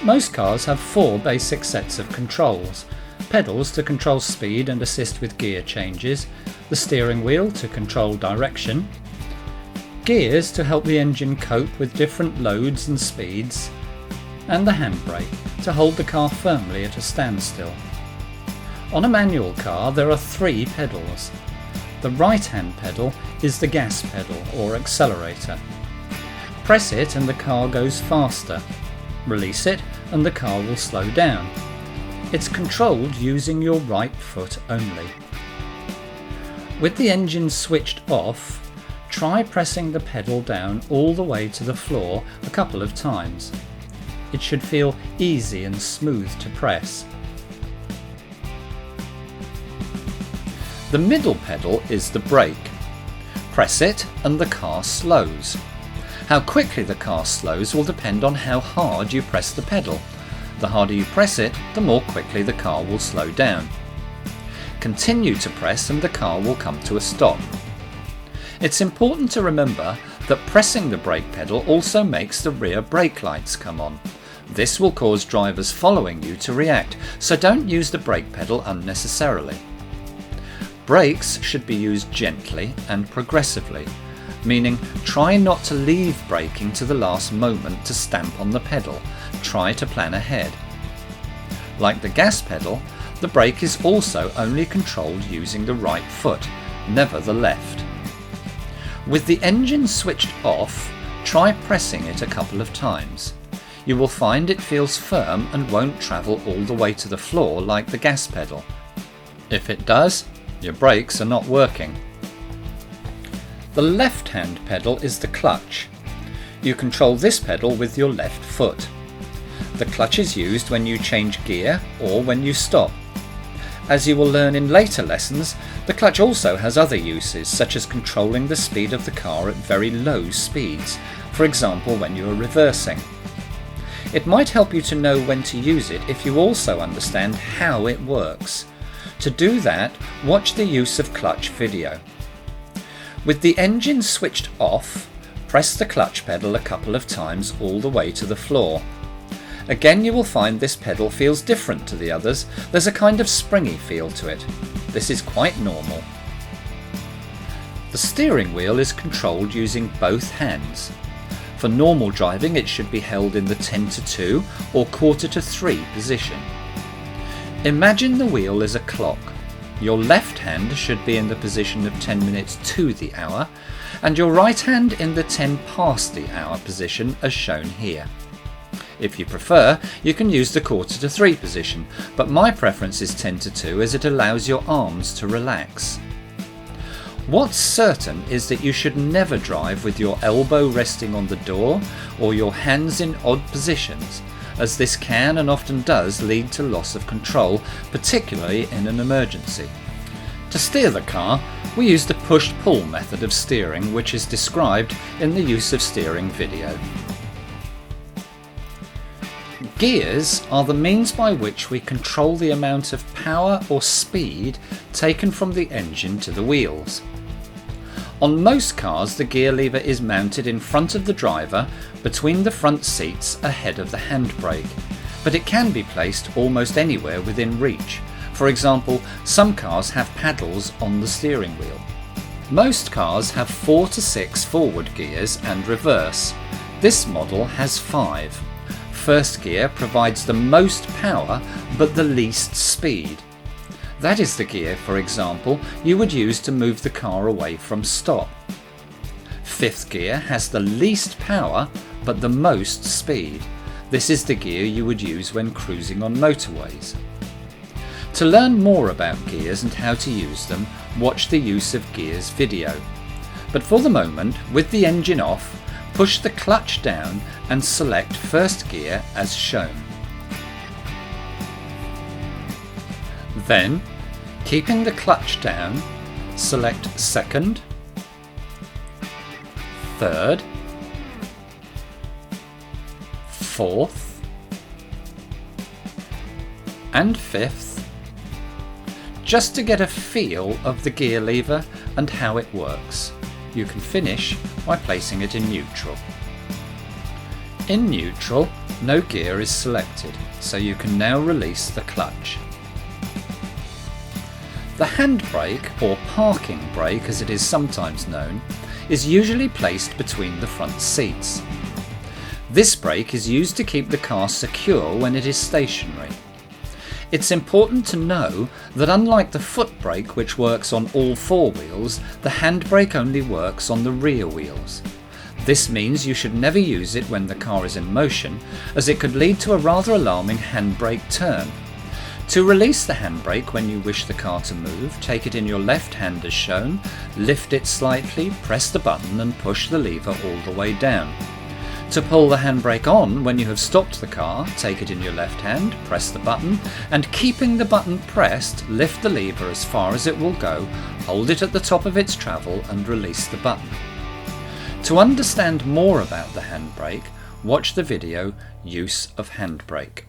Most cars have 4 basic sets of controls: pedals to control speed and assist with gear changes, the steering wheel to control direction, gears to help the engine cope with different loads and speeds, and the handbrake to hold the car firmly at a standstill. On a manual car there are 3 pedals. The right hand pedal is the gas pedal or accelerator. Press it and the car goes faster. Release it and the car will slow down. It's controlled using your right foot only. With the engine switched off, try pressing the pedal down all the way to the floor a couple of times. It should feel easy and smooth to press. The middle pedal is the brake. Press it and the car slows. How quickly the car slows will depend on how hard you press the pedal. The harder you press it, the more quickly the car will slow down. Continue to press and the car will come to a stop. It's important to remember that pressing the brake pedal also makes the rear brake lights come on. This will cause drivers following you to react, so don't use the brake pedal unnecessarily. Brakes should be used gently and progressively, meaning try not to leave braking to the last moment to stamp on the pedal. Try to plan ahead. Like the gas pedal, the brake is also only controlled using the right foot, never the left. With the engine switched off, try pressing it a couple of times. You will find it feels firm and won't travel all the way to the floor like the gas pedal. If it does, your brakes are not working. The left-hand pedal is the clutch. You control this pedal with your left foot. The clutch is used when you change gear or when you stop. As you will learn in later lessons, the clutch also has other uses, such as controlling the speed of the car at very low speeds, for example when you are reversing. It might help you to know when to use it if you also understand how it works. To do that, watch the use of clutch video. With the engine switched off, press the clutch pedal a couple of times all the way to the floor. Again, you will find this pedal feels different to the others. There's a kind of springy feel to it. This is quite normal. The steering wheel is controlled using both hands. For normal driving, it should be held in the 10-2 or quarter-to-3 position. Imagine the wheel is a clock. Your left hand should be in the position of 10 minutes to the hour, and your right hand in the 10 past the hour position as shown here. If you prefer, you can use the quarter-to-3 position, but my preference is 10-2 as it allows your arms to relax. What's certain is that you should never drive with your elbow resting on the door or your hands in odd positions, as this can and often does lead to loss of control, particularly in an emergency. To steer the car, we use the push-pull method of steering, which is described in the use of steering video. Gears are the means by which we control the amount of power or speed taken from the engine to the wheels. On most cars, the gear lever is mounted in front of the driver between the front seats ahead of the handbrake, but it can be placed almost anywhere within reach. For example, some cars have paddles on the steering wheel. Most cars have 4 to 6 forward gears and reverse. This model has 5. First gear provides the most power but the least speed. That is the gear, for example, you would use to move the car away from stop. Fifth gear has the least power but the most speed. This is the gear you would use when cruising on motorways. To learn more about gears and how to use them, watch the use of gears video. But for the moment, with the engine off, push the clutch down and select first gear as shown. Then, keeping the clutch down, select second, third, fourth, and fifth, just to get a feel of the gear lever and how it works. You can finish by placing it in neutral. In neutral, no gear is selected, so you can now release the clutch. The handbrake, or parking brake as it is sometimes known, is usually placed between the front seats. This brake is used to keep the car secure when it is stationary. It's important to know that unlike the foot brake, which works on all four wheels, the handbrake only works on the rear wheels. This means you should never use it when the car is in motion, as it could lead to a rather alarming handbrake turn. To release the handbrake when you wish the car to move, take it in your left hand as shown, lift it slightly, press the button and push the lever all the way down. To pull the handbrake on when you have stopped the car, take it in your left hand, press the button, and keeping the button pressed, lift the lever as far as it will go, hold it at the top of its travel and release the button. To understand more about the handbrake, watch the video Use of Handbrake.